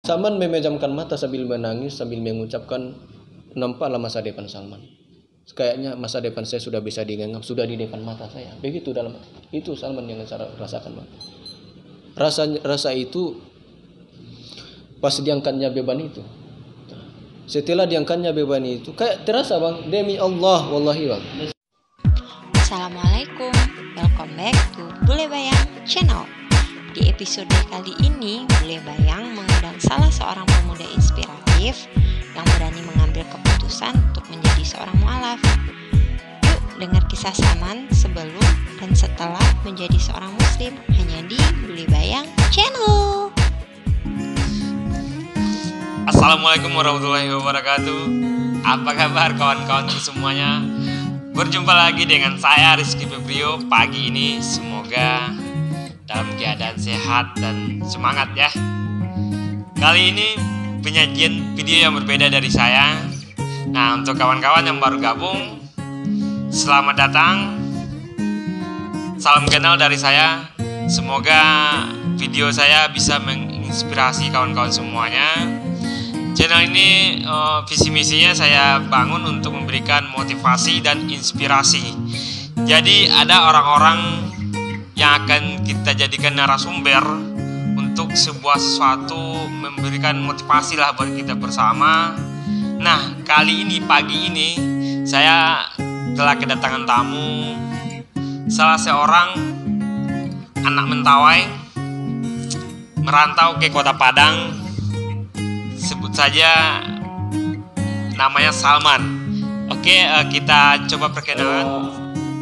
Salman memejamkan mata sambil menangis sambil mengucapkan, nampaklah masa depan Salman. Kayaknya masa depan saya sudah bisa digenggam, sudah di depan mata saya. Begitu dalam itu Salman yang saya rasakan, Bang. Rasa itu pas diangkatnya beban itu. Setelah diangkatnya beban itu, kayak terasa, Bang, demi Allah, wallahi, Bang. Assalamualaikum, welcome back to Bule Bayang Channel. Di episode kali ini, Bule Bayang mengundang salah seorang pemuda inspiratif yang berani mengambil keputusan untuk menjadi seorang mu'alaf. Yuk dengar kisah Salman sebelum dan setelah menjadi seorang muslim hanya di Bule Bayang Channel. Assalamualaikum warahmatullahi wabarakatuh. Apa kabar kawan-kawan semuanya? Berjumpa lagi dengan saya Rizky Febrio pagi ini. Semoga dalam keadaan sehat dan semangat ya. Kali ini penyajian video yang berbeda dari saya. Nah, untuk kawan-kawan yang baru gabung, selamat datang. Salam kenal dari saya. Semoga video saya bisa menginspirasi kawan-kawan semuanya. Channel ini visi misinya saya bangun untuk memberikan motivasi dan inspirasi. Jadi ada orang-orang yang akan kita jadikan narasumber untuk sebuah sesuatu, memberikan motivasi lah buat kita bersama. Nah, kali ini pagi ini saya telah kedatangan tamu, salah seorang anak Mentawai merantau ke Kota Padang. Sebut saja namanya Salman. Oke, kita coba perkenalan.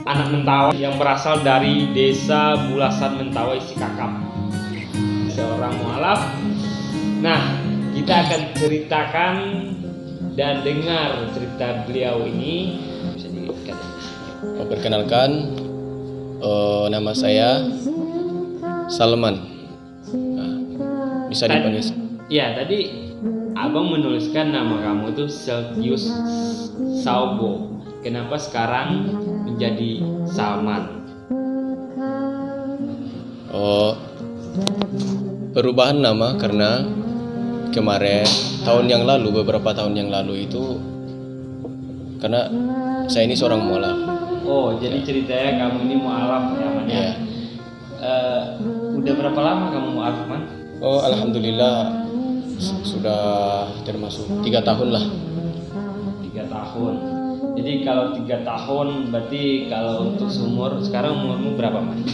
Anak Mentawai yang berasal dari desa Bulasan Mentawai Sikakap, seorang mu'alaf. Nah, kita akan ceritakan dan dengar cerita beliau ini. Bisa dikatakan. Perkenalkan, nama saya Salman. Nah, bisa dipanggil. Ya, tadi Abang menuliskan nama kamu itu Celtius Saubo. Kenapa sekarang menjadi Salman? Perubahan nama karena kemarin beberapa tahun yang lalu itu karena saya ini seorang mu'alaf. Oh, jadi ceritanya kamu ini mu'alaf namanya. Ya. Udah berapa lama kamu mu'alaf, Man? Oh, alhamdulillah sudah termasuk 3 tahun lah. 3 tahun. Jadi kalau 3 tahun berarti kalau untuk seumur, sekarang umurmu berapa, Man?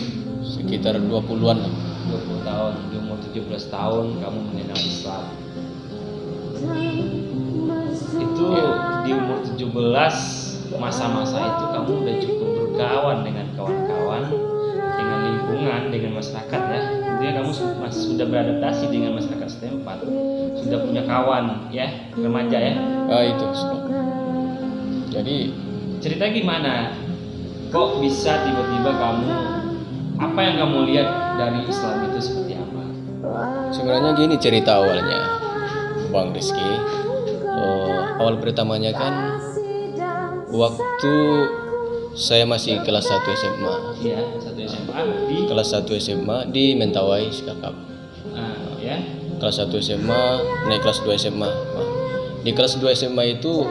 Sekitar 20-an lah. 20 tahun. Di umur 17 tahun kamu mengenal Islam. Itu di umur 17, masa-masa itu kamu udah cukup berkawan dengan kawan-kawan, dengan lingkungan, dengan masyarakat ya. Intinya kamu sudah beradaptasi dengan masyarakat setempat, sudah punya kawan ya, remaja ya. Itu. Jadi cerita gimana? Kok bisa tiba-tiba kamu, apa yang kamu lihat dari Islam itu seperti apa? sebenarnya gini cerita awalnya, Bang Rizky. Awal pertamanya kan waktu saya masih kelas 1 SMA. Iya, 1 SMA di Kelas 1 SMA di Mentawai Sikakap. Ya. Kelas 1 SMA naik kelas 2 SMA. Nah, di kelas 2 SMA itu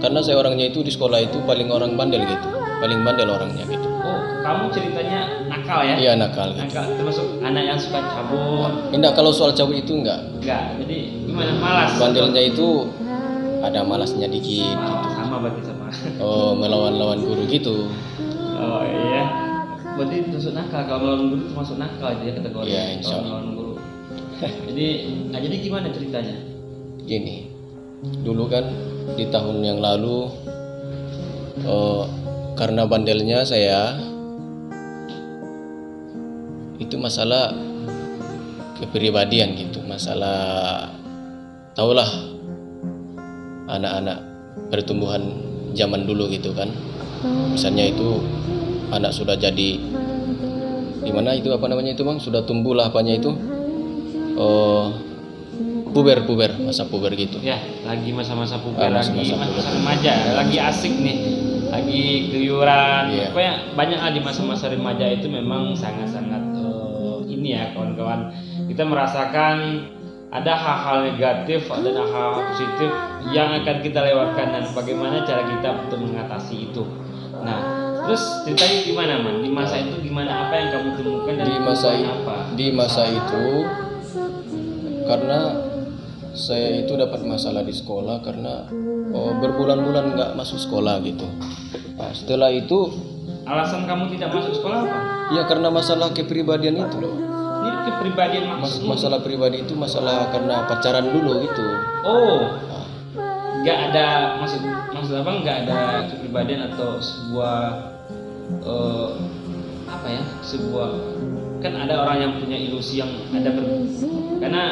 karena saya orangnya itu di sekolah itu paling orang bandel gitu. Paling bandel orangnya gitu. Oh, kamu ceritanya nakal ya? Iya, nakal gitu. Nakal, termasuk anak yang suka cabut. Enggak, kalau soal cabut itu enggak. Jadi gimana, malas? Bandelnya itu ada malasnya dikit Oh, gitu. sama berarti sama. Melawan-lawan guru gitu. Oh iya. Berarti termasuk nakal. Kalau melawan guru termasuk nakal ya kategori. Iya, insya Kalau Allah. melawan guru. jadi gimana ceritanya? Gini, dulu kan di tahun yang lalu karena bandelnya saya itu masalah kepribadian gitu, masalah tahulah anak-anak pertumbuhan zaman dulu gitu kan. Misalnya itu anak sudah jadi gimana itu apa namanya itu, Bang, sudah tumbuh lah apanya itu puber masa puber gitu. Ya, lagi masa-masa puber, Masa-masa masa remaja, lagi asik nih, lagi keluyuran. Iya. Pokoknya banyak lah di masa-masa remaja itu memang sangat-sangat ini ya kawan-kawan. Kita merasakan ada hal-hal negatif, ada hal-hal positif yang akan kita lewatkan dan bagaimana cara kita untuk mengatasi itu. Nah, terus ceritanya gimana, Man? Di masa itu gimana, apa yang kamu temukan dan Di masa perubahan apa? di masa itu karena saya itu dapat masalah di sekolah karena berbulan-bulan nggak masuk sekolah gitu. Nah, setelah itu Alasan kamu tidak masuk sekolah apa? ya karena masalah kepribadian itu loh. Ini kepribadian maksudmu? Masalah pribadi itu masalah karena pacaran dulu gitu. Oh, nggak ada maksud abang nggak ada kepribadian atau sebuah apa ya, sebuah, kan ada orang yang punya ilusi yang ada karena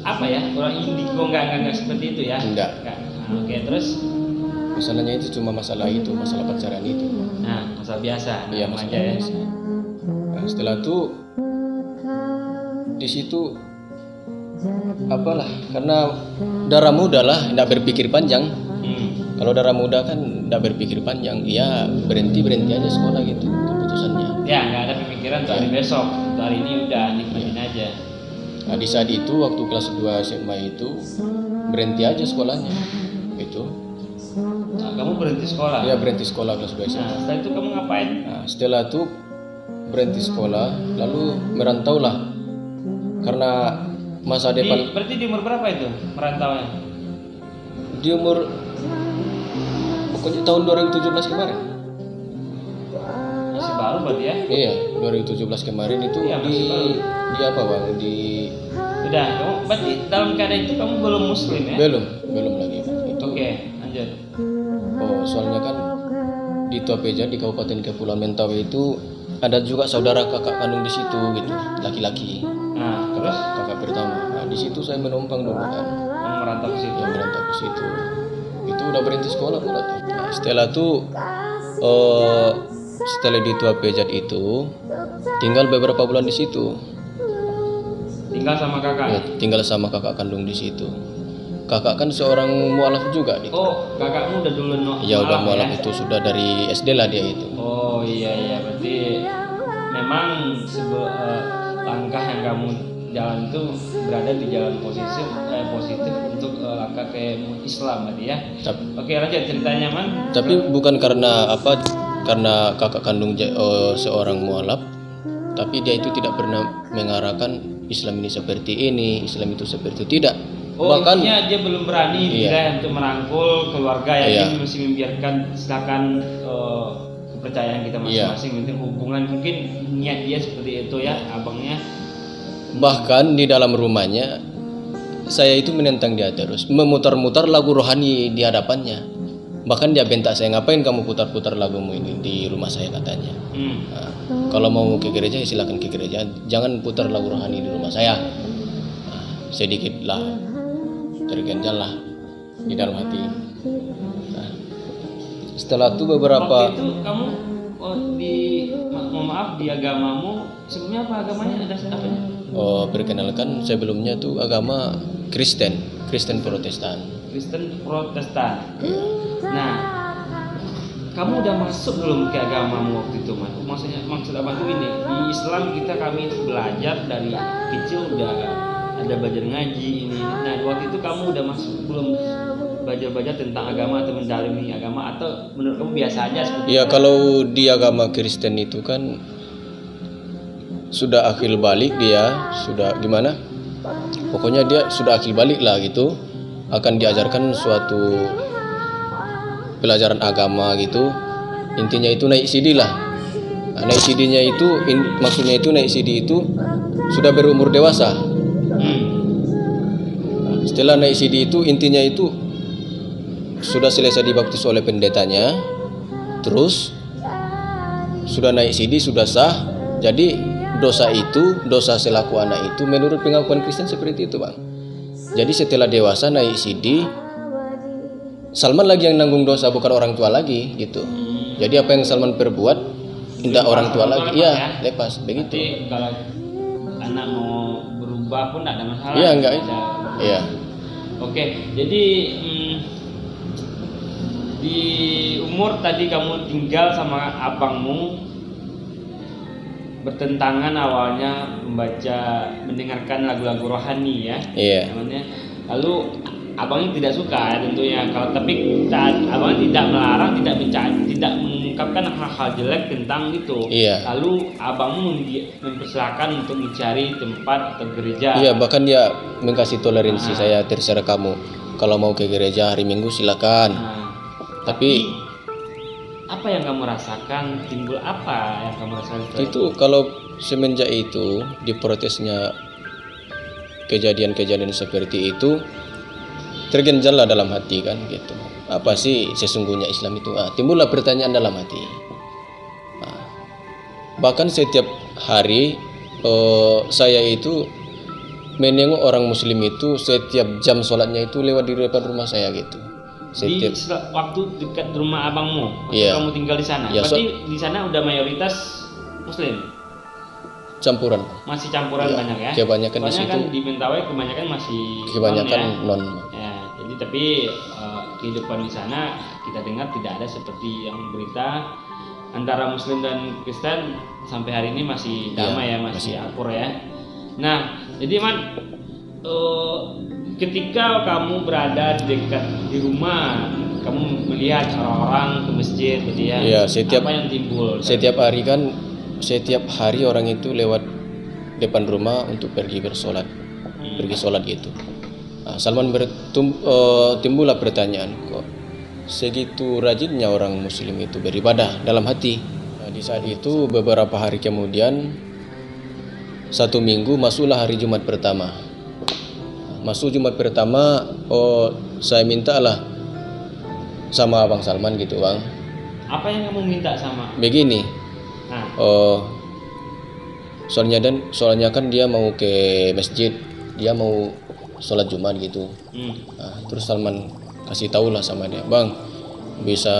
apa ya, orang indigo nggak seperti itu ya? Enggak. Nah, oke, terus Masalahnya itu cuma masalah itu, masalah pacaran itu. nah masalah biasa, Iya, nama masalah aja ya. biasa. Nah, setelah itu di situ apalah, karena darah muda lah, tidak berpikir panjang. Kalau darah muda kan tidak berpikir panjang, ya berhenti aja sekolah gitu keputusannya. Ya nggak ada pemikiran tuh hari besok, tuh hari ini udah nikmatin aja. Nah, di saat itu waktu kelas 2 SMA itu berhenti aja sekolahnya itu. Nah, kamu berhenti sekolah. Ya berhenti sekolah kelas 2 SMA. Nah, setelah itu kamu ngapain? Nah, setelah itu berhenti sekolah lalu merantau lah karena masa depan. Berarti di umur berapa itu merantaunya? Di umur pokoknya tahun 2017 kemarin. Masih baru berarti ya? Iya, 2017 kemarin itu Iya, masih baru. di apa Bang? Di Udah, kamu berarti dalam keadaan itu kamu belum muslim ya? belum lagi Bang. Itu. Oke, lanjut. Oh, soalnya kan di Tuapeja di Kabupaten Kepulauan Mentawai itu ada juga saudara kakak kandung di situ gitu, laki-laki. Nah, terus Kakak pertama. Nah, di situ saya menumpang dulu kan. kamu merantau ke situ. Yang merantau ke situ. Itu udah berhenti sekolah pula tuh. Nah, setelah itu setelah di Tuapejat itu tinggal beberapa bulan di situ. Tinggal sama kakak. Ya, tinggal sama kakak kandung di situ. Kakak kan seorang mualaf juga gitu. Oh, kakakmu udah dulu Ya udah mualaf ya? itu sudah dari SD lah dia itu. Oh iya, berarti memang langkah yang kamu jalan itu berada di jalan positif untuk langkah ke Islam berarti ya. Oke, lanjut ceritanya, Man. Tapi bukan karena apa, karena kakak kandung seorang mualaf, tapi dia itu tidak pernah mengarahkan Islam ini seperti ini, Islam itu seperti itu, tidak. Oh, Bahkan intinya dia belum berani iya. untuk merangkul keluarga ya, Iya. dia masih membiarkan silakan kepercayaan kita masing-masing, penting hubungan, mungkin niat dia seperti itu ya, abangnya. bahkan di dalam rumahnya saya itu menentang dia terus, memutar-mutar lagu rohani di hadapannya. Bahkan dia bentak saya, ngapain kamu putar-putar lagumu ini di rumah saya katanya. Nah, kalau mau ke gereja ya silakan ke gereja, jangan putar lagu rohani di rumah saya. Nah, sedikit lah terganjal lah di dalam hati. Nah, setelah itu beberapa Waktu itu kamu mohon maaf, di agamamu sebelumnya apa agamanya, ada apanya? perkenalkan sebelumnya tuh agama Kristen Protestan. Kristen Protestan. Iya. Nah, kamu udah masuk belum ke agamamu waktu itu, Man? Maksud apa tuh ini? Di Islam kami itu belajar dari kecil, udah ada belajar ngaji ini. Nah, waktu itu kamu udah masuk belum, belajar tentang agama atau mendalami agama, atau menurut kamu biasa aja seperti Ya itu? kalau di agama Kristen itu kan sudah akil balik, dia sudah gimana? Pokoknya dia sudah akil balik lah gitu. Akan diajarkan suatu pelajaran agama gitu. Intinya itu naik CD lah. Nah, naik CD-nya itu maksudnya itu naik CD itu sudah berumur dewasa. Nah, setelah naik CD itu intinya itu sudah selesai dibaptis oleh pendetanya. Terus sudah naik CD, sudah sah. Jadi dosa selaku anak itu menurut pengakuan Kristen seperti itu, Bang. Jadi setelah dewasa naik CD, Salman lagi yang nanggung dosa, bukan orang tua lagi gitu. Jadi apa yang Salman perbuat tidak orang tua lagi. Iya, lepas begitu. Jadi kalau anak mau berubah pun tidak ada masalah. Iya, enggak. Iya. Oke, jadi di umur tadi kamu tinggal sama abangmu bertentangan awalnya mendengarkan lagu-lagu rohani ya. Iya. Namanya. Lalu abangnya tidak suka ya tentunya. Tapi abangnya tidak melarang, tidak mengungkapkan hal-hal jelek tentang itu. Iya. Lalu abangmu mempersilahkan untuk mencari tempat atau gereja. Iya, bahkan dia mengkasih toleransi, saya terserah kamu. Kalau mau ke gereja hari Minggu silakan. Tapi apa yang kamu rasakan? Timbul apa yang kamu rasakan? Itu kalau semenjak itu diprotesnya kejadian-kejadian seperti itu, tergenjallah dalam hati kan gitu. Apa sih sesungguhnya Islam itu? Timbullah pertanyaan dalam hati. Bahkan setiap hari saya itu menengok orang Muslim itu setiap jam sholatnya itu lewat di depan rumah saya gitu. Di waktu dekat rumah abangmu, waktu Iya. kamu tinggal di sana. Iya, Berarti di sana udah mayoritas Muslim. Campuran. Masih campuran Iya, banyak ya. kebanyakan di Soalnya situ. kan di Mentawai kebanyakan masih Non. ya. Jadi tapi kehidupan di sana kita dengar tidak ada seperti yang berita antara Muslim dan Kristen sampai hari ini masih damai ya, masih akur ya. Nah, jadi Man, ketika kamu berada di rumah, kamu melihat orang-orang ke masjid gitu ya. Iya, apa yang timbul? Setiap hari orang itu lewat depan rumah untuk pergi bersolat, pergi solat gitu. Salman timbullah pertanyaan, kok segitu rajinnya orang Muslim itu beribadah dalam hati. Di saat itu beberapa hari kemudian, 1 minggu masuklah hari Jumat pertama. Masuk Jumat pertama, saya mintalah sama Abang Salman gitu, Bang. Apa yang kamu minta sama? Begini. Soalnya kan dia mau ke masjid, dia mau sholat Jumat gitu. Terus Salman kasih tahu lah sama dia, Bang, bisa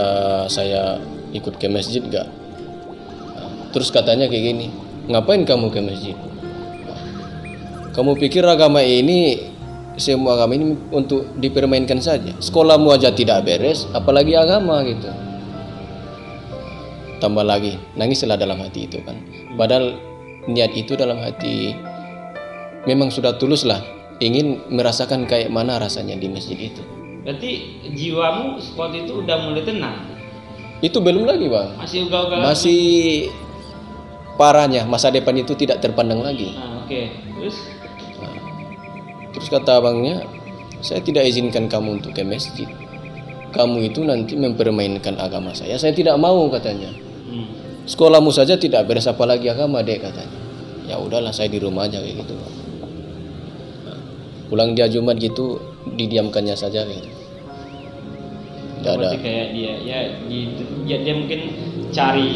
saya ikut ke masjid gak? Terus katanya kayak gini, ngapain kamu ke masjid? Kamu pikir semua agama ini untuk dipermainkan saja? Sekolahmu aja tidak beres, apalagi agama gitu. Tambah lagi, nangislah dalam hati itu kan. Padahal niat itu dalam hati memang sudah tulus lah, ingin merasakan kayak mana rasanya di masjid itu. Berarti jiwamu waktu itu udah mulai tenang? Itu belum lagi, Bang. Masih ugal-ugalan? Masih parahnya, masa depan itu tidak terpandang lagi. Oke. Terus kata abangnya, saya tidak izinkan kamu untuk ke masjid. Kamu itu nanti mempermainkan agama saya tidak mau katanya. Sekolahmu saja tidak beres apalagi agama, Dek, katanya. Ya udahlah, saya di rumah aja kayak gitu. Pulang dia Jumat gitu, didiamkannya saja kayak gitu. Tidak ada. Kayak dia mungkin cari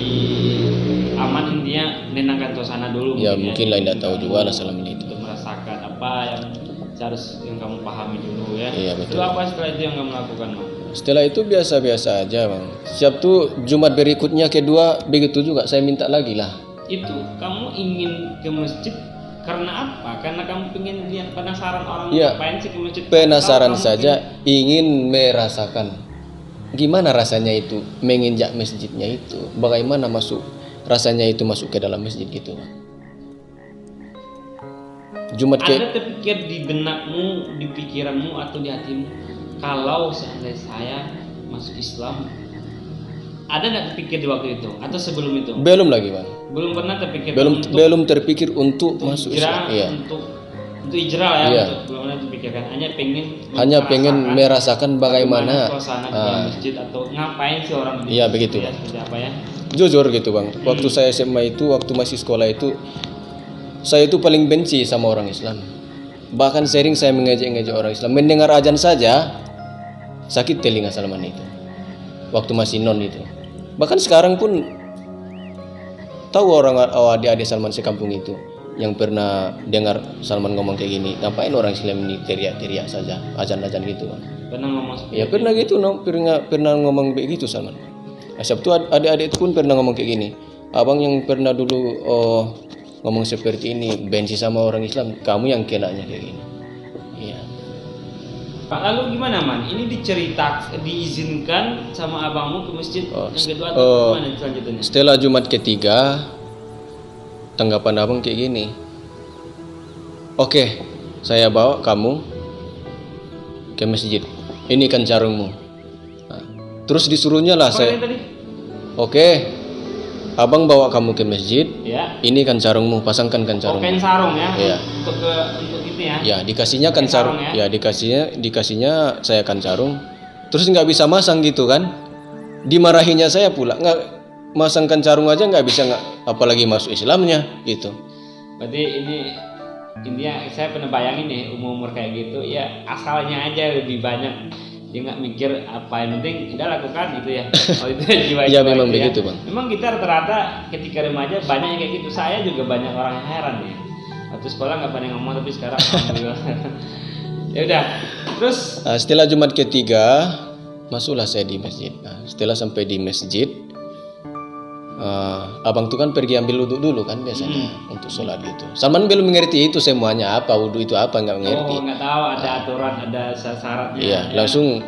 aman, intinya menenangkan suasana dulu. Ya mungkin lah, tidak tahu juga lah selama ini itu. Untuk merasakan apa yang kamu pahami dulu ya. Iya, betul. Itu apa setelah itu yang kamu lakukan, Bang? Setelah itu biasa-biasa aja, Bang. Siap tuh Jumat berikutnya kedua begitu juga, saya minta lagi lah. Itu kamu ingin ke masjid karena apa? Karena kamu pengen lihat, penasaran orang ngapain sih ke masjid? Penasaran saja, ingin merasakan gimana rasanya itu menginjak masjidnya itu. Bagaimana rasanya itu masuk ke dalam masjid gitu, Bang. Ada terpikir di benakmu, di pikiranmu atau di hatimu, kalau seandainya saya masuk Islam, ada nggak terpikir di waktu itu atau sebelum itu? Belum lagi, Bang. Belum pernah terpikir. Belum terpikir untuk masuk Islam. Iya. Untuk hijrah ya. Iya. Belum pernah terpikirkan. Hanya pengen merasakan bagaimana suasana di dalam masjid atau ngapain sih orang di Iya, begitu. Ya, seperti apa ya? Jujur gitu, Bang. Waktu saya SMA itu, waktu masih sekolah itu, saya itu paling benci sama orang Islam. Bahkan sering saya mengejek-ngejek orang Islam. Mendengar azan saja sakit telinga Salman itu. Waktu masih non itu. Bahkan sekarang pun tahu adik-adik Salman sekampung itu yang pernah dengar Salman ngomong kayak gini, ngapain orang Islam ini teriak-teriak saja azan-azan gitu, Bang. Pernah ngomong seperti Ya pernah gitu, pernah ngomong begitu Salman. Sabtu adik-adik itu pun pernah ngomong kayak gini, abang yang pernah dulu ngomong seperti ini, benci sama orang Islam, kamu yang kenanya kayak gini. Iya. Pak, lalu gimana, Man? Ini diizinkan sama abangmu ke masjid yang kedua atau gimana selanjutnya? Setelah Jumat ketiga, tanggapan abang kayak gini. Oke, saya bawa kamu ke masjid. Ini kan carungmu. Nah, terus disuruhnya lah Apa saya. ini tadi? Oke, abang bawa kamu ke masjid. Ya. Ini kan carungmu, pasangkan kan Kain carungmu. sarung ya. Iya. Untuk itu ya. Ya, dikasihnya kan Pakai sarung sarung. ya? Ya, dikasihnya saya kan sarung. Terus nggak bisa masang gitu kan? Dimarahinya saya pula. Nggak masangkan sarung aja nggak bisa, nggak, apalagi masuk Islamnya gitu. Berarti ini intinya saya pernah bayangin nih umur kayak gitu ya, asalnya aja lebih banyak, dia nggak mikir apa, yang penting udah lakukan gitu ya. Oh itu jiwa. Ya memang begitu, Bang. Memang kita rata-rata ketika remaja banyak yang kayak gitu. Saya juga banyak orang yang heran nih. Waktu sekolah nggak pernah ngomong, tapi sekarang alhamdulillah. Ya udah. Terus Nah, setelah Jumat ketiga masuklah saya di masjid. Nah, setelah sampai di masjid, abang tuh kan pergi ambil wudhu dulu kan biasanya untuk sholat gitu. Salman belum mengerti itu semuanya, apa wudhu itu apa, nggak mengerti. oh nggak tahu ada aturan, ada syaratnya. Iya, langsung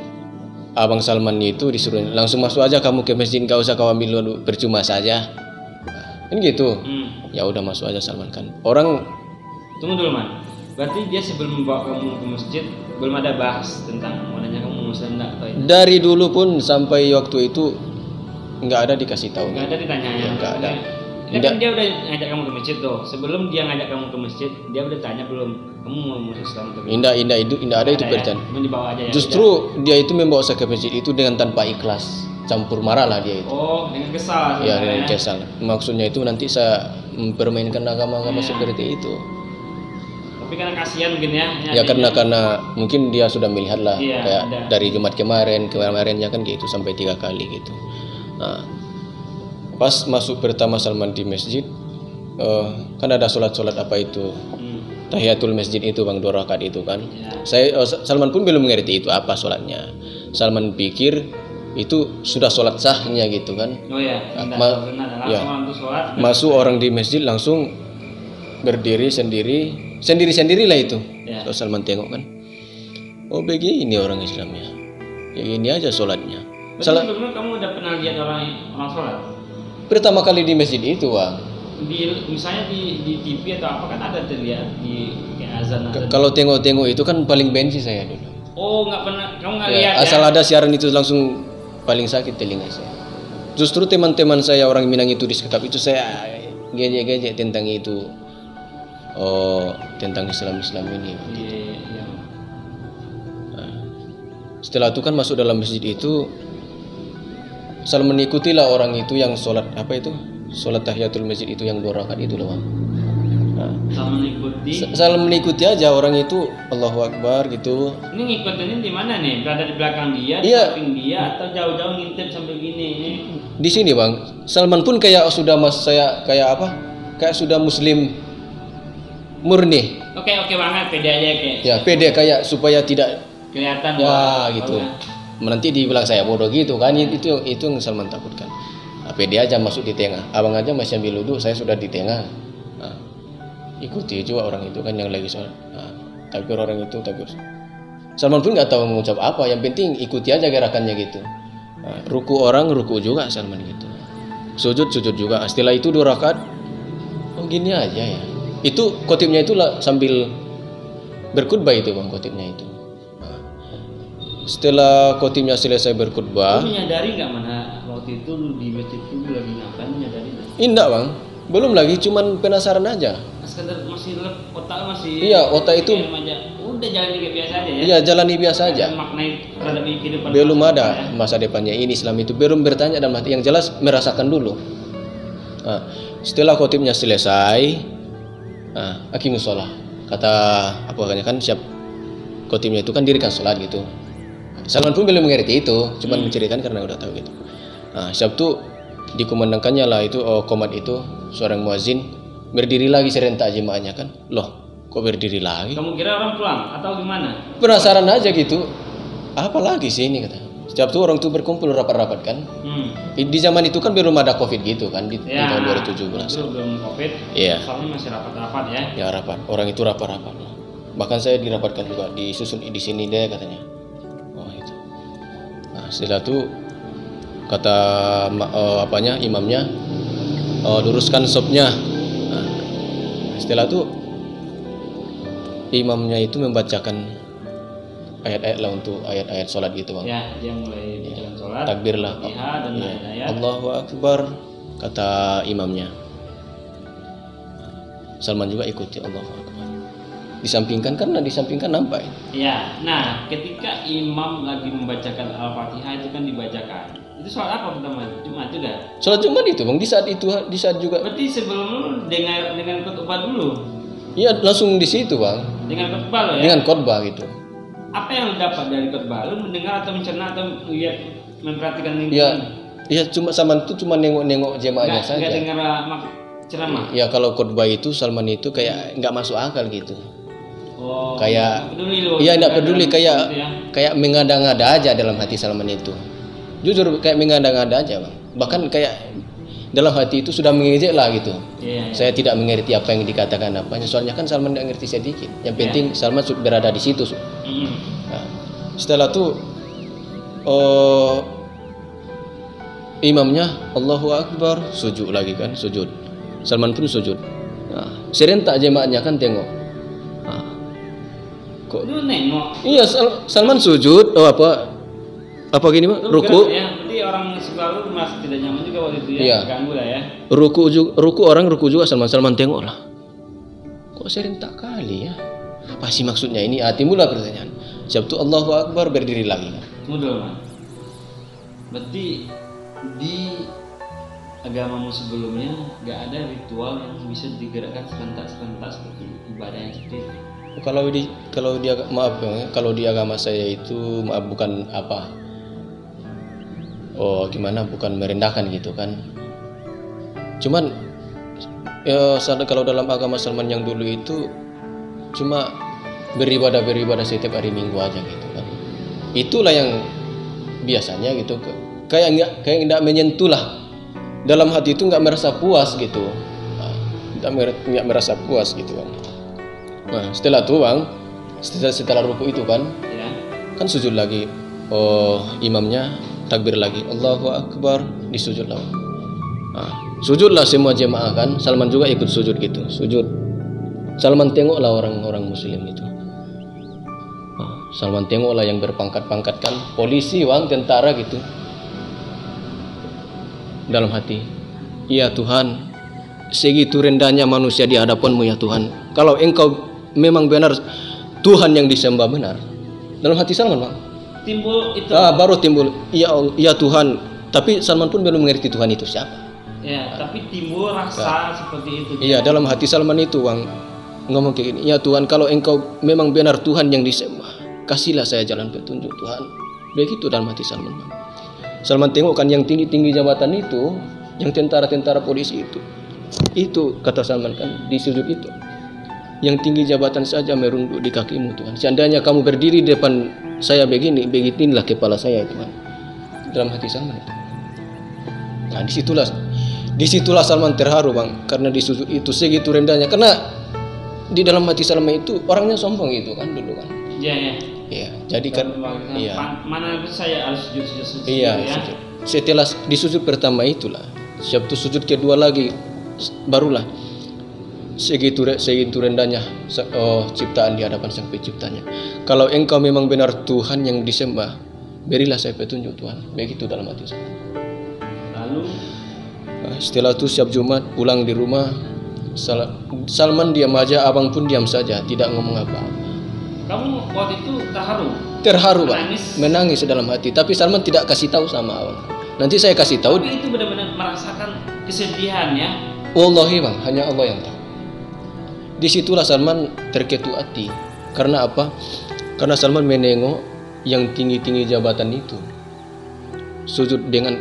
abang Salman itu disuruh langsung masuk aja kamu ke masjid, nggak usah kau ambil wudhu, percuma saja. Kan gitu. Ya udah masuk aja Salman kan. Orang Tunggu dulu man. Berarti dia sebelum membawa kamu ke masjid belum ada bahas tentang mau nanya kamu muslim enggak atau itu? dari dulu pun sampai waktu itu nggak ada dikasih tahu. Nggak ada ditanyanya. Nggak ada. Ya, kan dia udah ngajak kamu ke masjid tuh. Sebelum dia ngajak kamu ke masjid, dia udah tanya belum kamu mau masuk Islam atau belum? Indah ada itu ya? bercanda. Cuma dibawa aja ya. Justru dia itu membawa saya ke masjid itu dengan tanpa ikhlas, campur marah lah dia itu. Oh, dengan kesal Ya sebenarnya. dengan kesal. Maksudnya itu nanti saya mempermainkan agama-agama seperti itu. Tapi karena kasihan mungkin ya. Ya karena mungkin dia sudah melihat lah, Iya, kayak ada. dari Jumat kemarinnya kan gitu sampai 3 kali gitu. Nah, pas masuk pertama Salman di masjid, kan ada sholat apa itu tahiyatul masjid itu bang, 2 rakaat itu kan. Ya. Salman pun belum mengerti itu apa sholatnya. Salman pikir itu sudah sholat sahnya gitu kan. Oh ya, benar. Langsung ya. orang tuh sholat. Masuk orang di masjid langsung berdiri sendiri lah itu. Ya. Terus Salman tengok kan, oh begini orang Islamnya, ya ini aja sholatnya. Berarti sebelumnya kamu udah pernah lihat orang sholat? Pertama kali di masjid itu bang. Misalnya di TV atau apa kan ada terlihat di kayak azan. Kalau tengok-tengok itu kan paling benci saya dulu. Oh nggak pernah, kamu nggak Ya, lihat asal ya? ada siaran itu langsung paling sakit telinga saya. Justru teman-teman saya orang Minang itu di sekitar itu saya gejek-gejek tentang itu. Oh, tentang Islam ini. Iya. Setelah itu kan masuk dalam masjid itu, Salman mengikutilah orang itu yang sholat apa itu, sholat tahiyatul masjid itu yang 2 rakaat itu loh bang. Nah, Sama mengikuti. Salman mengikuti aja orang itu, Allahu Akbar gitu. Ini ngikutinnya di mana nih? Berada di belakang dia, di Iya. samping dia, atau jauh-jauh ngintip sampai gini? Ini. Di sini bang, Salman pun kayak sudah saya kayak apa? Kayak sudah Muslim murni. Oke banget, pede aja kayak. Ya pede kayak supaya tidak Kelihatan. ya bahwa- gitu. bahwa- Nanti dibilang saya bodoh gitu kan, itu yang Salman takutkan. Nah, pede aja masuk di tengah. Abang aja masih ambil wudhu, saya sudah di tengah. Nah, ikuti juga orang itu kan yang lagi sholat. Nah, takbir orang itu takbir. Salman pun nggak tahu mengucap apa, yang penting ikuti aja gerakannya gitu. Nah, ruku orang ruku juga Salman gitu. Sujud juga. Setelah itu 2 rakaat. Oh gini aja ya. Itu khotibnya itu lah sambil berkhutbah itu bang, khotibnya itu. Nah, setelah khotibnya selesai berkhutbah, Lu menyadari nggak mana waktu itu lu di masjid itu lu lagi ngapain, menyadari nggak? indah bang, belum lagi, cuman penasaran aja. Sekedar masih otak masih. Iya, otak itu. Aja. Udah jalan kayak biasa aja ya. Iya jalani biasa aja. Maknai terhadap kehidupan. Belum masa ada depan ya. masa depannya ini Islam itu, belum bertanya dan mati, yang jelas merasakan dulu. Nah, setelah khotibnya selesai, aqimus sholah, kata apa kan siap khotibnya itu kan dirikan sholat gitu. Salman pun belum mengerti itu, cuman menceritakan karena udah tahu gitu. Nah, siap tuh dikumandangkannya lah itu komat itu seorang muazin, berdiri lagi serentak jemaahnya kan. Loh, kok berdiri lagi? Kamu kira orang pulang atau gimana? Penasaran aja gitu. Apa lagi sih ini kata. Setiap tuh orang tuh berkumpul rapat-rapat kan. Di zaman itu kan belum ada Covid gitu kan di tahun 2017. Itu belum Covid. Iya. Soalnya masih rapat-rapat ya. Ya rapat. Orang itu rapat-rapat. Bahkan saya dirapatkan juga, disusun di sini deh katanya. Oh itu. Nah, setelah itu kata imamnya, luruskan sopnya. Nah, Setelah itu imamnya itu membacakan ayat-ayat lah untuk ayat-ayat sholat gitu bang. Ya, dia mulai jalan sholat. Takbir lah. Fatihah dan Iya. ayat-ayat. Allahu Akbar kata imamnya. Salman juga ikuti Allahu Akbar. Disampingkan karena disampingkan nampak. Ya, nah ketika imam lagi membacakan Al-Fatihah itu kan dibacakan. Itu sholat apa pertama? Jumat juga. Sholat Jumat itu bang, di saat juga. Berarti sebelum lu dengan khutbah dulu. Iya langsung di situ bang. Dengan khutbah lo ya. Dengan khotbah gitu. Apa yang lu dapat dari khutbah? Lu mendengar atau mencerna atau lihat memperhatikan lingkungan? Ya, ya cuma Salman itu cuma nengok-nengok jemaahnya saja. Enggak dengar ceramah. Ya kalau khotbah itu Salman itu kayak nggak masuk akal gitu. Oh, Kayak peduli lu. iya nggak peduli Dalam kayak itu ya. kayak mengada-ngada aja dalam hati Salman itu. Jujur kayak mengada-ngada aja bang. Bahkan kayak dalam hati itu sudah mengejek lah gitu. Iya. Saya tidak mengerti apa yang dikatakan apanya. Soalnya kan Salman tidak ngerti sedikit. Yang penting Salman berada di situ. Nah, setelah itu imamnya Allahu Akbar sujud lagi kan sujud. Salman pun sujud. Nah, serentak jemaatnya kan tengok. Nah, kok Lu nengok. iya Salman sujud apa gini Pak? Lu Ruku. gerak ya. Berarti orang sebelah lu merasa tidak nyaman juga waktu itu ya. Iya. Ganggu lah ya. Ruku orang ruku juga Salman tengok lah. Kok serentak kali ya? Pasti maksudnya ini timbullah pertanyaan. Siap tuh Allahu Akbar berdiri lagi. Tunggu dulu, Man. Berarti di agamamu sebelumnya gak ada ritual yang bisa digerakkan serentak-serentak seperti ibadah yang seperti itu. Kalau di agama saya itu maaf bukan apa. Gimana bukan merendahkan gitu kan. Cuman ya kalau dalam agama Salman yang dulu itu cuma beribadah setiap hari Minggu aja gitu kan. Itulah yang biasanya gitu kayak nggak menyentuh lah. Dalam hati itu nggak merasa puas gitu. Nggak merasa puas gitu kan. Nah, setelah itu bang, setelah ruku itu kan, Ya. kan sujud lagi. Imamnya takbir lagi, Allahu Akbar, disujud lah. Nah, sujudlah semua jemaah kan. Salman juga ikut sujud gitu, sujud. Salman tengoklah orang-orang Muslim itu. Salman tengoklah yang berpangkat-pangkat kan, polisi, bang, tentara gitu. Dalam hati, ya Tuhan, segitu rendahnya manusia di hadapanmu ya Tuhan. Kalau engkau memang benar Tuhan yang disembah benar, dalam hati Salman bang. Timbul itu. Baru timbul ya Tuhan. Tapi Salman pun belum mengerti Tuhan itu siapa. Ya, tapi timbul rasa seperti itu. Iya dalam hati Salman itu bang ngomong kayak gini. Ya Tuhan kalau engkau memang benar Tuhan yang disembah, kasihlah saya jalan petunjuk Tuhan. Begitu dalam hati Salman bang. Salman tengok kan yang tinggi-tinggi jabatan itu, yang tentara-tentara polisi itu kata Salman kan di sujud itu, yang tinggi jabatan saja merunduk di kakimu Tuhan. Seandainya kamu berdiri di depan saya beginilah kepala saya Tuhan. Dalam hati Salman itu. Nah disitulah Salman terharu bang, karena di sujud itu segitu rendahnya. Karena di dalam hati Salman itu orangnya sombong gitu kan dulu kan. Iya. Iya, jadi kan iya. Mana saya harus sujud Iya, ya. sujud. Setelah di sujud pertama itulah, siap tuh sujud kedua lagi, barulah segitu rendahnya ciptaan di hadapan Sang Penciptanya. Kalau engkau memang benar Tuhan yang disembah, berilah saya petunjuk Tuhan. Begitu dalam hati saya. Lalu setelah itu siap Jumat pulang di rumah, Salman diam aja, abang pun diam saja, tidak ngomong apa-apa. kamu waktu itu Terharu bang, menangis dalam hati. Tapi Salman tidak kasih tahu sama abang. Nanti saya kasih tahu. Tapi itu benar-benar merasakan kesedihan ya. Wallahi bang, hanya Allah yang tahu. Disitulah Salman terketuk hati. Karena apa? Karena Salman menengok yang tinggi-tinggi jabatan itu sujud dengan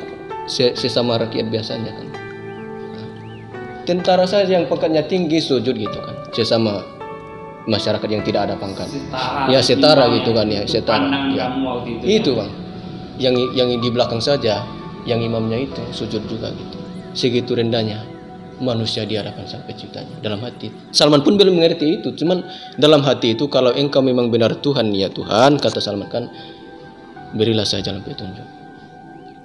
sesama rakyat biasanya kan. Tentara saja yang pangkatnya tinggi sujud gitu kan, sesama masyarakat yang tidak ada pangkat. Setara gitu kan ya, setara. Ya. Kamu waktu itu Bang. Yang di belakang saja, yang imamnya itu sujud juga gitu. Segitu rendahnya manusia di hadapan Sang Penciptanya dalam hati. Salman pun belum mengerti itu, cuman dalam hati itu kalau engkau memang benar Tuhan ya Tuhan, kata Salman kan, berilah saya jalan petunjuk.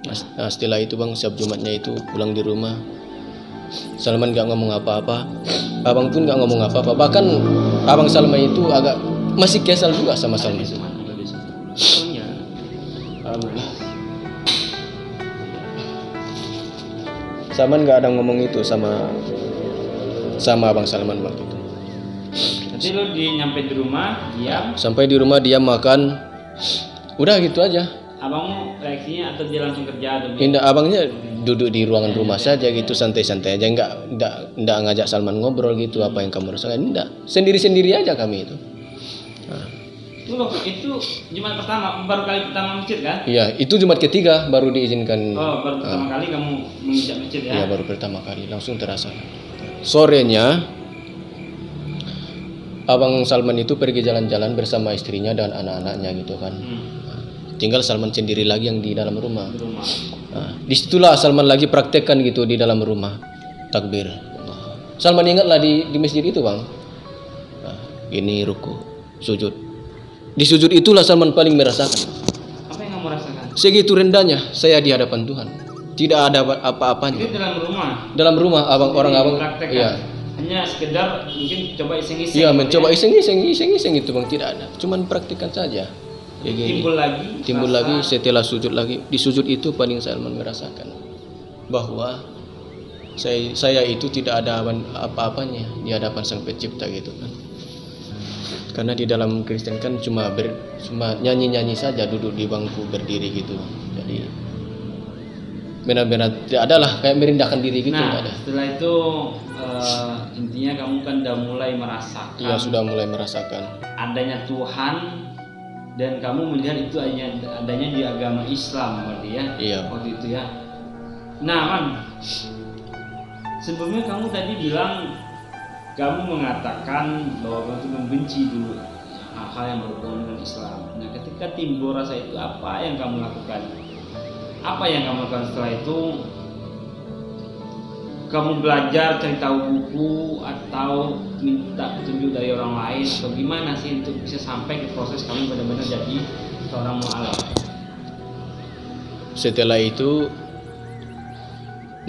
Nah, setelah itu bang, siap Jumatnya itu pulang di rumah, Salman nggak ngomong apa-apa, abang pun nggak ngomong apa-apa. Bahkan abang Salman itu agak masih kesal juga sama Salman. Ya, alhamdulillah. Salman nggak ada ngomong itu sama abang Salman waktu itu. Nanti lu nyampe di rumah diam, Sampai di rumah dia makan, udah gitu aja. abangmu reaksinya atau dia langsung kerja atau Indah abangnya duduk di ruangan rumah saja gitu, santai-santai aja, nggak ngajak Salman ngobrol gitu, apa yang kamu rasakan, enggak, sendiri-sendiri aja kami itu. itu Jumat pertama, baru kali pertama masjid kan? Iya, itu Jumat ketiga baru diizinkan. Baru pertama kali kamu menginjak masjid ya? Iya, baru pertama kali langsung terasa. Sorenya abang Salman itu pergi jalan-jalan bersama istrinya dan anak-anaknya gitu kan. Tinggal Salman sendiri lagi yang di dalam rumah. Di rumah. Nah, disitulah Salman lagi praktekkan gitu di dalam rumah takbir. Salman ingatlah di masjid itu bang. Nah, ini ruku, sujud. Di sujud itulah Salman paling merasakan. Apa yang kamu rasakan? Segitu rendahnya saya di hadapan Tuhan. Tidak ada apa-apanya. Itu dalam rumah. Dalam rumah abang orang abang. Praktekkan. Iya. Hanya sekedar mungkin coba iseng-iseng. Iya, mencoba iseng-iseng itu bang, tidak ada. Cuman praktikkan saja. Ya, gini. Timbul lagi setelah sujud lagi. Di sujud itu paling Salman merasakan bahwa saya itu tidak ada apa-apanya di hadapan Sang Pencipta gitu kan. Karena di dalam Kristen kan cuma nyanyi-nyanyi saja, duduk di bangku berdiri gitu. Jadi benar-benar tidak ada lah kayak merendahkan diri gitu. Nah, ada. setelah itu intinya kamu kan udah mulai merasakan. Iya, sudah mulai merasakan adanya Tuhan, dan kamu melihat itu adanya di agama Islam berarti ya? Iya. Waktu itu ya. Nah, Man, sebelumnya kamu tadi bilang kamu mengatakan bahwa kamu itu membenci dulu hal-hal yang berhubungan dengan Islam. Nah, ketika timbul rasa itu, apa yang kamu lakukan? Apa yang kamu lakukan setelah itu? Kamu belajar cari tahu buku atau minta petunjuk dari orang lain, atau gimana sih untuk bisa sampai ke proses kamu benar-benar jadi seorang mu'alaf? Setelah itu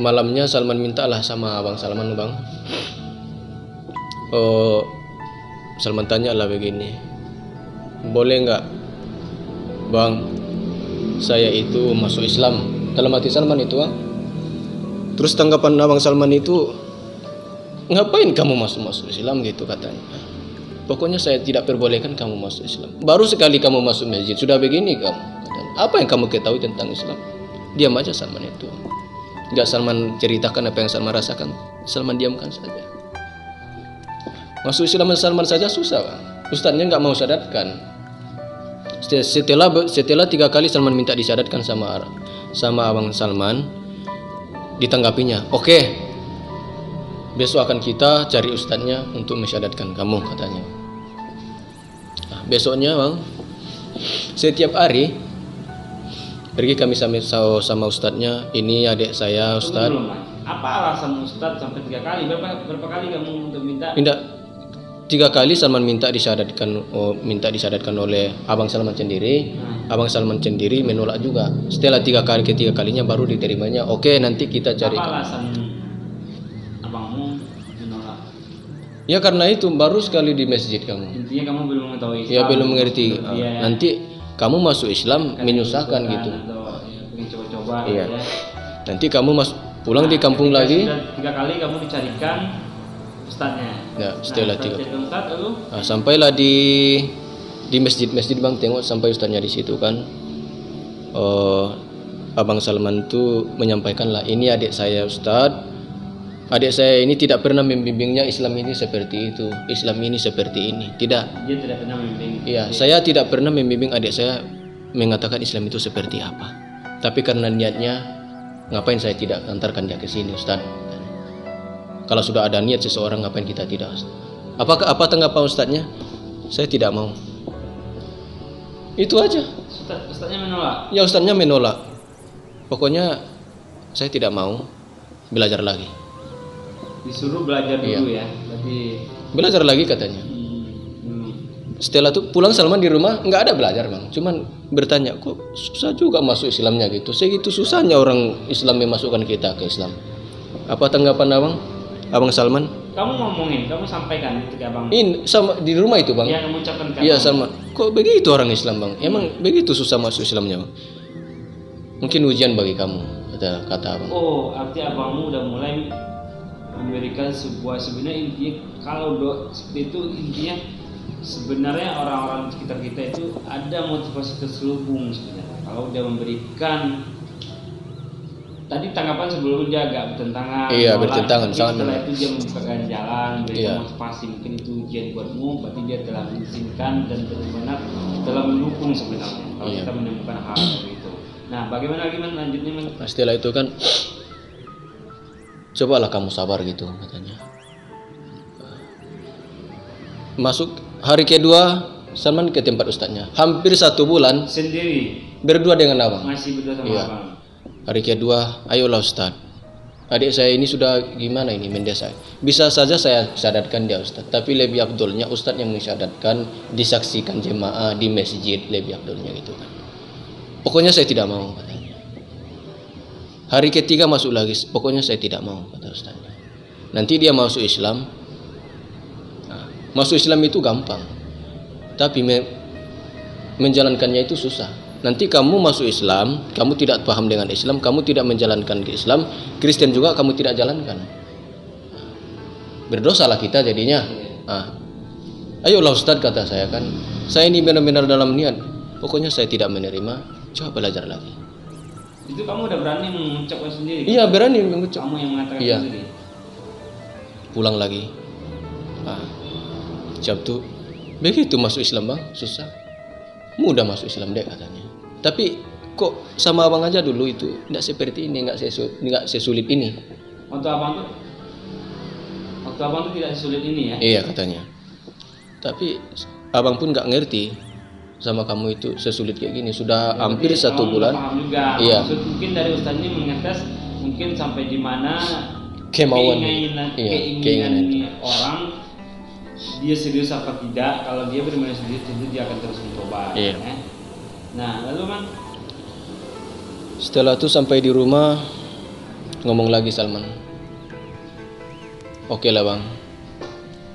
malamnya Salman mintalah sama abang Salman, bang. Salman tanya lah begini, boleh nggak bang saya itu masuk Islam? Dalam hati Salman itu bang. Terus tanggapan abang Salman itu, ngapain kamu masuk Islam gitu katanya. Pokoknya saya tidak perbolehkan kamu masuk Islam. Baru sekali kamu masuk masjid sudah begini kamu katanya. Apa yang kamu ketahui tentang Islam? Diam aja Salman itu. Nggak Salman ceritakan apa yang Salman rasakan, Salman diamkan saja. Masuk Islam Salman saja susah bang. Ustadznya nggak mau syadatkan. Setelah 3 kali Salman minta disyadatkan sama abang Salman, ditanggapinya, oke, besok akan kita cari ustadznya untuk mensyadatkan kamu katanya. Nah, besoknya bang, setiap hari pergi kami sama ustadznya. Ini adik saya ustadz. Apa alasan ustadz sampai 3 kali? Berapa kali kamu untuk minta? 3 kali Salman minta disyadatkan oleh abang Salman sendiri. Abang Salman sendiri menolak juga. Setelah 3 kali, ketiga kalinya baru diterimanya. Oke, nanti kita cari. Apa alasan abangmu menolak? Ya karena itu baru sekali di masjid kamu. Intinya kamu belum mengetahui Islam. Ya belum mengerti. Ya. Nanti kamu masuk Islam menyusahkan gitu. Atau pengen coba-coba. Iya. Ya. Nanti kamu pulang di kampung lagi. Sudah 3 kali kamu dicarikan ustadznya. Ya, setelah 3 kali. Ustadz, lalu? Nah, sampailah di masjid bang, tengok sampai ustadznya di situ kan. Abang Salman tuh menyampaikan lah, ini adik saya ustadz. Adik saya ini tidak pernah membimbingnya Islam ini seperti itu, Islam ini seperti ini. Tidak. Dia tidak pernah membimbing. Iya, saya tidak pernah membimbing adik saya mengatakan Islam itu seperti apa. Tapi karena niatnya, ngapain saya tidak antarkan dia ke sini ustadz? Kalau sudah ada niat seseorang, ngapain kita tidak? Apa tanggapan ustadznya? Saya tidak mau. Itu aja. Ustadznya menolak. Ya ustadznya menolak. Pokoknya saya tidak mau belajar lagi. Disuruh belajar dulu ya. Berarti belajar lagi katanya. Setelah itu pulang Salman di rumah nggak ada belajar bang. Cuman bertanya, kok susah juga masuk Islamnya gitu. Segitu susahnya orang Islam memasukkan kita ke Islam. Apa tanggapan Abang Salman? Kamu ngomongin, kamu sampaikan itu ke abang. Ini sama di rumah itu bang. Iya, kamu ucapkan ke Iya abang. Salman. Kok begitu orang Islam bang? Emang begitu susah masuk Islamnya bang? Mungkin ujian bagi kamu, kata abang. Oh, artinya abangmu udah mulai memberikan sebenarnya intinya kalau seperti itu intinya sebenarnya orang-orang di sekitar kita itu ada motivasi terselubung sebenarnya. Kalau dia memberikan tadi tanggapan sebelumnya agak bertentangan. Iya, bertentangan, tapi sangat setelah benar. itu dia membukakan jalan, memberikan Iya. motivasi, mungkin itu ujian buatmu, berarti dia telah mengizinkan dan benar-benar telah mendukung sebenarnya. Kalau Iya. kita menemukan hal seperti itu. Nah, bagaimana lagi lanjutnya? Nah, setelah itu kan, cobalah kamu sabar gitu katanya. Masuk hari kedua, Salman ke tempat ustadznya. Hampir 1 bulan Sendiri berdua dengan abang. masih berdua sama Iya. abang. Hari kedua, ayolah Ustadz. Adik saya ini sudah gimana ini mendesa. Bisa saja saya syahadatkan dia Ustadz. Tapi lebih afdolnya Ustadz yang mensyahadatkan, disaksikan jemaah di masjid, lebih afdolnya gitu kan. Pokoknya saya tidak mau katanya. Hari ketiga masuk lagi, pokoknya saya tidak mau kata Ustadz. Nanti dia masuk Islam. Nah, masuk Islam itu gampang. Tapi menjalankannya itu susah. Nanti kamu masuk Islam, kamu tidak paham dengan Islam, kamu tidak menjalankan ke Islam, Kristen juga kamu tidak jalankan. Berdosalah kita jadinya. Ayolah Ustadz kata saya kan, saya ini benar-benar dalam niat. Pokoknya saya tidak menerima, coba belajar lagi. Itu kamu udah berani mengucapkan sendiri? Iya berani mengucap. Kamu yang mengatakan Iya. sendiri? Pulang lagi. Jam tuh begitu masuk Islam bang, susah. Mudah masuk Islam deh katanya. Tapi kok sama abang aja dulu itu tidak seperti ini, nggak sesulit ini. Waktu abang tuh tidak sulit ini ya? Iya katanya. Tapi abang pun nggak ngerti sama kamu itu sesulit kayak gini. Sudah Ya, hampir berarti 1 abang bulan. udah paham juga. Iya. Maksud mungkin dari Ustaz ini mengetes mungkin sampai di mana Kemauan. keinginan Keinginan ini orang dia serius apa tidak. Kalau dia benar-benar serius tentu dia akan terus mencoba. Iya. Ya. Nah lalu man, Setelah itu sampai di rumah ngomong lagi Salman. Oke lah bang.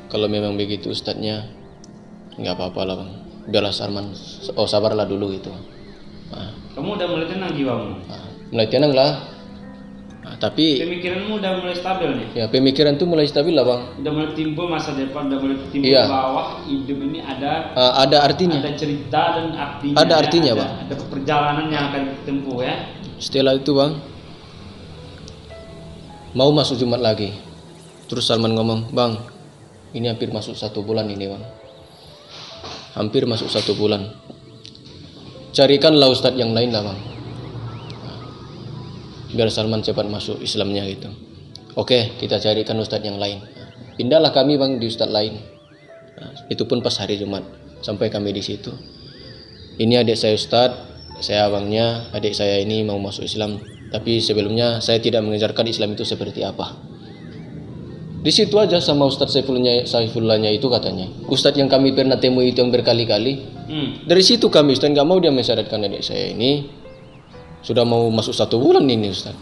Kalau memang begitu ustadznya, nggak apa-apa lah bang. Biarlah Salman. Oh sabarlah dulu gitu. kamu udah mulai tenang jiwamu. Mulai tenang lah. Tapi Pemikiranmu udah mulai stabil nih. ya pemikiran tuh mulai stabil lah bang. Udah mulai timbul masa depan, udah mulai timbul Iya. bahwa hidup ini ada Ada artinya. ada cerita dan artinya. Ada ya. artinya, Bang. Ada perjalanan yang akan ditempuh ya. Setelah itu bang, mau masuk Jumat lagi. Terus Salman ngomong, bang, ini hampir masuk 1 bulan ini bang. Hampir masuk 1 bulan. Carikanlah ustadz yang lain lah bang. Biar Salman cepat masuk Islamnya gitu. Oke, kita carikan ustadz yang lain. Pindahlah kami bang di ustadz lain. Itu pun pas hari Jumat. Sampai kami di situ. Ini adik saya ustadz, saya abangnya. Adik saya ini mau masuk Islam. Tapi sebelumnya saya tidak mengajarkan Islam itu seperti apa. Di situ aja sama Ustadz Saifullahnya itu katanya. Ustadz yang kami pernah temui itu yang berkali-kali. Dari situ kami Ustadz nggak mau dia mensyaratkan adik saya ini sudah mau masuk 1 bulan ini Ustadz.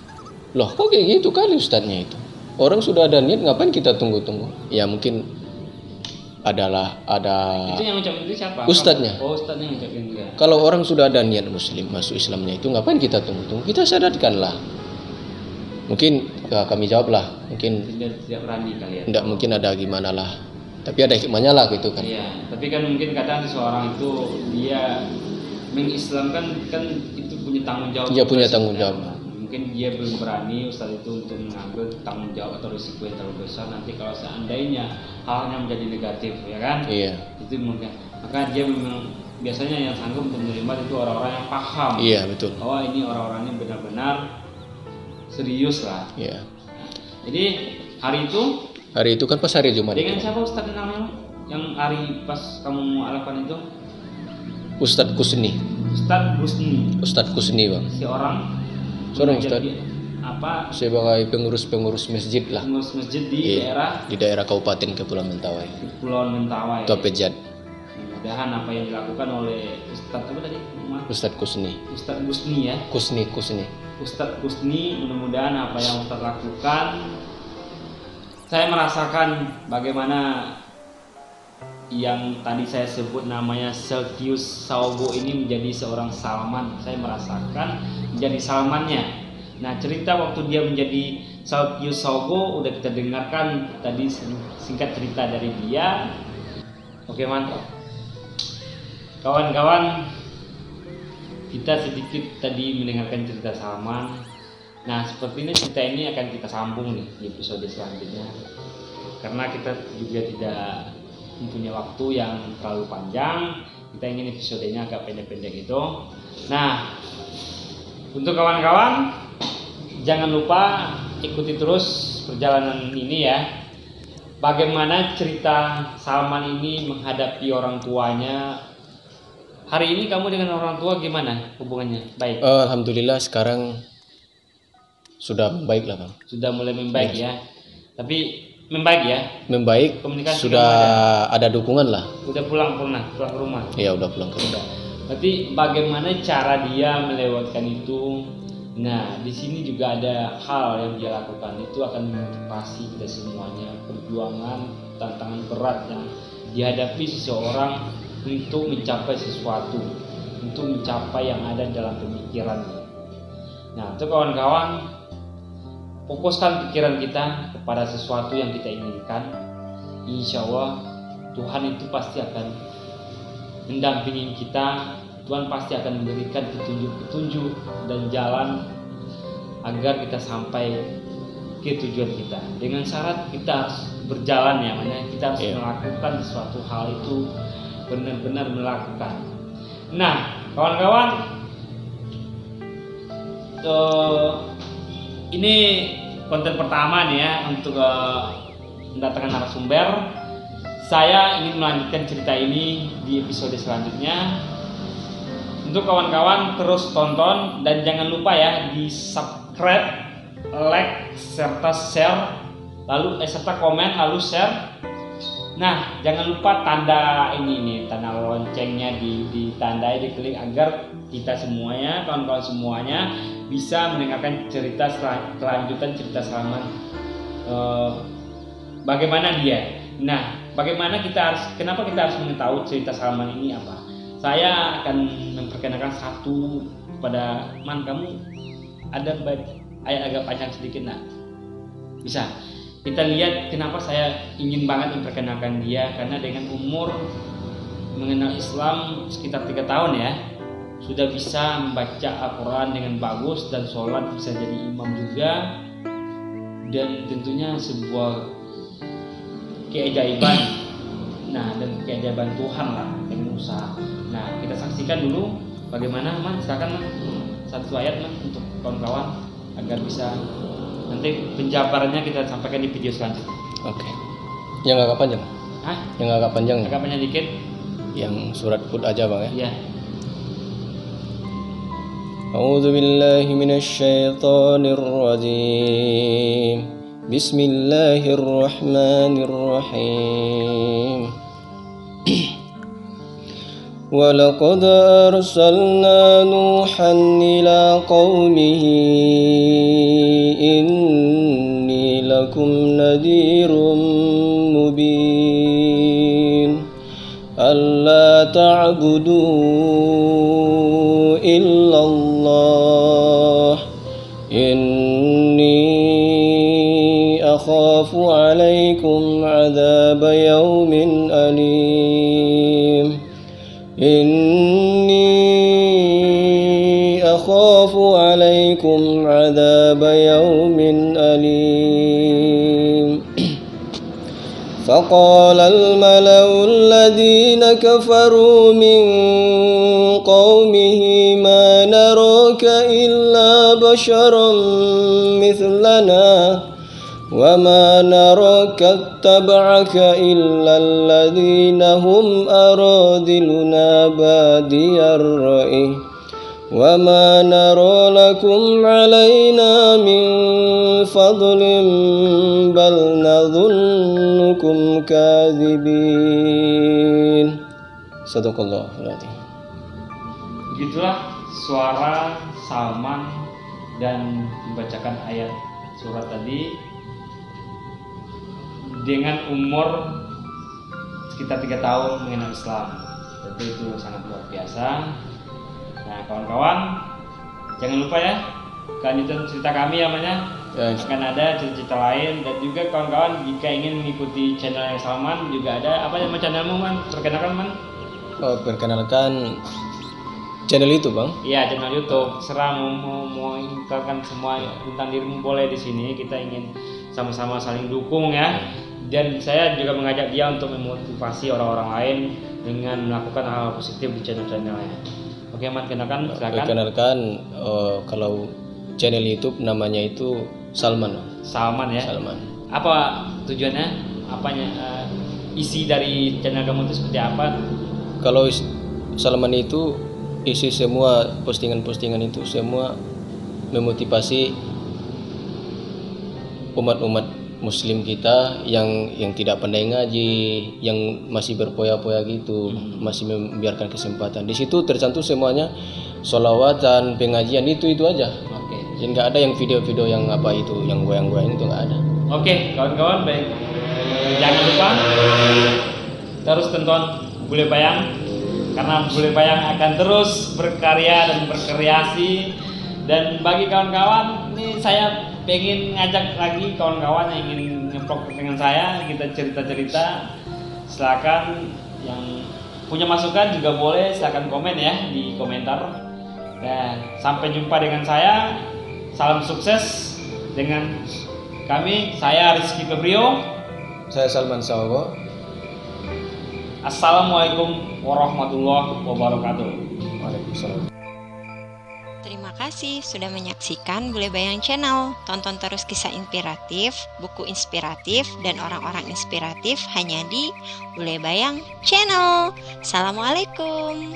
Loh kok kayak gitu kali Ustadznya itu. Orang sudah ada niat ngapain kita tunggu-tunggu. Ya mungkin ada. Itu yang ucapin itu siapa? Ustadznya. Oh ustadznya yang ucapin juga. Kalau orang sudah ada niat muslim masuk Islamnya itu ngapain kita tunggu-tunggu. Kita syaratkan lah. Mungkin ya, kami jawab lah. Mungkin Dia tidak berani kali ya. enggak, mungkin ada gimana lah. Tapi ada hikmahnya lah gitu kan. Iya, tapi kan mungkin kadang seseorang itu dia mengislamkan kan itu punya tanggung jawab. Iya, punya juga tanggung sebenarnya. jawab. Mungkin dia belum berani Ustaz itu untuk mengambil tanggung jawab atau risiko yang terlalu besar nanti kalau seandainya halnya menjadi negatif ya kan. Iya. Itu mungkin. Maka dia memang biasanya yang sanggup untuk menerima itu orang-orang yang paham. Iya, betul. Bahwa ini orang-orang yang benar-benar serius lah. Iya. Jadi hari itu Hari itu kan pas hari Jumat. dengan itu. siapa Ustaz namanya? Yang hari pas kamu alapan itu? Ustadz Kusni. Ustadz Kusni Husni, bang. seorang Ustadz apa sebagai pengurus masjid lah. pengurus masjid di Iya, daerah di daerah Kabupaten Kepulauan Mentawai. Kepulauan Mentawai. Itu Pejat. Udah kesusahan apa yang dilakukan oleh Ustadz apa tadi? Ustadz Kusni. Ustadz Gusni ya. Kusni. Ustadz Gusni, mudah-mudahan apa yang Ustadz lakukan, saya merasakan bagaimana yang tadi saya sebut namanya Sergius Saugo ini menjadi seorang Salman. Saya merasakan menjadi Salmannya. Nah, cerita waktu dia menjadi Sergius Saugo udah kita dengarkan tadi, singkat cerita dari dia. Oke, mantap. Kawan-kawan, kita sedikit tadi mendengarkan cerita Salman. Nah, sepertinya cerita ini akan kita sambung nih di episode selanjutnya, karena kita juga tidak mempunyai waktu yang terlalu panjang. Kita ingin episodenya agak pendek-pendek gitu. Nah, untuk kawan-kawan, jangan lupa ikuti terus perjalanan ini ya. Bagaimana cerita Salman ini menghadapi orang tuanya. Hari ini kamu dengan orang tua gimana hubungannya? Baik. Alhamdulillah sekarang sudah membaik lah, Bang. Sudah mulai membaik ya. Tapi membaik ya. Membaik. Komunikasi sudah ada dukungan lah. Udah pulang ke rumah. Iya, udah pulang ke rumah. Berarti bagaimana cara dia melewatkan itu? Nah, di sini juga ada hal yang dia lakukan. Itu akan memotivasi kita semuanya. Perjuangan, tantangan berat yang dihadapi seseorang untuk mencapai sesuatu, untuk mencapai yang ada dalam pemikirannya. Nah, untuk kawan-kawan, fokuskan pikiran kita kepada sesuatu yang kita inginkan. Insya Allah Tuhan itu pasti akan mendampingi kita. Tuhan pasti akan memberikan petunjuk-petunjuk dan jalan agar kita sampai ke tujuan kita. Dengan syarat kita harus berjalan ya, makanya kita harus melakukan suatu hal itu, benar-benar melakukan. Nah, kawan-kawan, ini konten pertama nih ya untuk mendatangkan narasumber. Saya ingin melanjutkan cerita ini di episode selanjutnya. Untuk kawan-kawan terus tonton dan jangan lupa ya di subscribe, like, serta share, lalu serta komen, lalu share. Nah, jangan lupa tanda ini nih, tanda loncengnya ditandai, diklik agar kita semuanya, kawan-kawan semuanya bisa mendengarkan cerita kelanjutan cerita Salman. Bagaimana dia? Nah, kenapa kita harus mengetahui cerita Salman ini apa? Saya akan memperkenalkan satu kepada Man. Kamu ada ayat agak panjang sedikit, nah bisa kita lihat kenapa saya ingin banget memperkenalkan dia, karena dengan umur mengenal Islam sekitar 3 tahun ya, sudah bisa membaca Al-Quran dengan bagus dan sholat bisa jadi imam juga, dan tentunya sebuah keajaiban. Nah, dan keajaiban Tuhan lah dengan usaha. Nah, kita saksikan dulu bagaimana, Man. Silakan, Man, satu ayat, Man, untuk kawan-kawan agar bisa nanti penjabarannya kita sampaikan di video selanjutnya. Oke. Yang agak panjang. Hah? Yang agak panjang. Agak panjang dikit. Yang surat Hud aja, Bang ya. Iya. A'udzu billahi minasy syaithanir rajim. Bismillahirrahmanirrahim. ولقد أرسلنا نوحا إلى قومه إني لكم نذير مبين ألا تعبدوا إلا الله إني أخاف عليكم عذاب يوم أليم إني أخاف عليكم عذاب يوم أليم فقال الملأ الذين كفروا من قومه ما نراك إلا بشرا مثلنا وما نراك اتبعك إلا الذين هم أراذلنا بادي الرأي وما نرى لكم علينا من فضل بل نظنكم كاذبين. Sadaqallah berarti. Begitulah suara Salman dan membacakan ayat surat tadi dengan umur sekitar 3 tahun mengenal Islam. Tentu itu sangat luar biasa. Nah kawan-kawan, jangan lupa ya, kelanjutan cerita kami namanya akan ada cerita lain. Dan juga kawan-kawan, jika ingin mengikuti channel yang Salman, juga ada apa nama channelmu Man? Perkenalkan Man. Perkenalkan channel itu Bang. Iya, channel YouTube. Serah mau ingkarkan semua tentang dirimu boleh di sini. Kita ingin sama-sama saling dukung ya. Dan saya juga mengajak dia untuk memotivasi orang-orang lain dengan melakukan hal positif di channel-channelnya. Oke, Man, kenalkan, silakan. Perkenalkan, kalau channel YouTube namanya itu Salman. Salman ya. Salman. Apa tujuannya? Apanya? Isi dari channel kamu itu seperti apa? Kalau Salman itu isi semua postingan-postingan itu semua memotivasi umat-umat Muslim kita yang tidak pandai ngaji, yang masih berpoya-poya gitu, masih membiarkan kesempatan. Di situ tercantum semuanya sholawatan, pengajian itu aja. Oke. Jadi nggak ada yang video-video yang apa itu, yang goyang-goyang itu nggak ada. Oke, kawan-kawan, baik. Jangan lupa terus tonton Bule Bayang, karena Bule Bayang akan terus berkarya dan berkreasi. Dan bagi kawan-kawan, ini saya pengen ngajak lagi kawan-kawan yang ingin ngeplok dengan saya, kita cerita-cerita. Silakan yang punya masukan juga boleh, silakan komen ya di komentar. Dan sampai jumpa dengan saya. Salam sukses dengan kami. Saya Rizky Febrio. Saya Salman Sawo. Assalamualaikum warahmatullahi wabarakatuh. Waalaikumsalam. Terima kasih sudah menyaksikan Bule Bayang Channel. Tonton terus kisah inspiratif, buku inspiratif, dan orang-orang inspiratif hanya di Bule Bayang Channel. Assalamualaikum.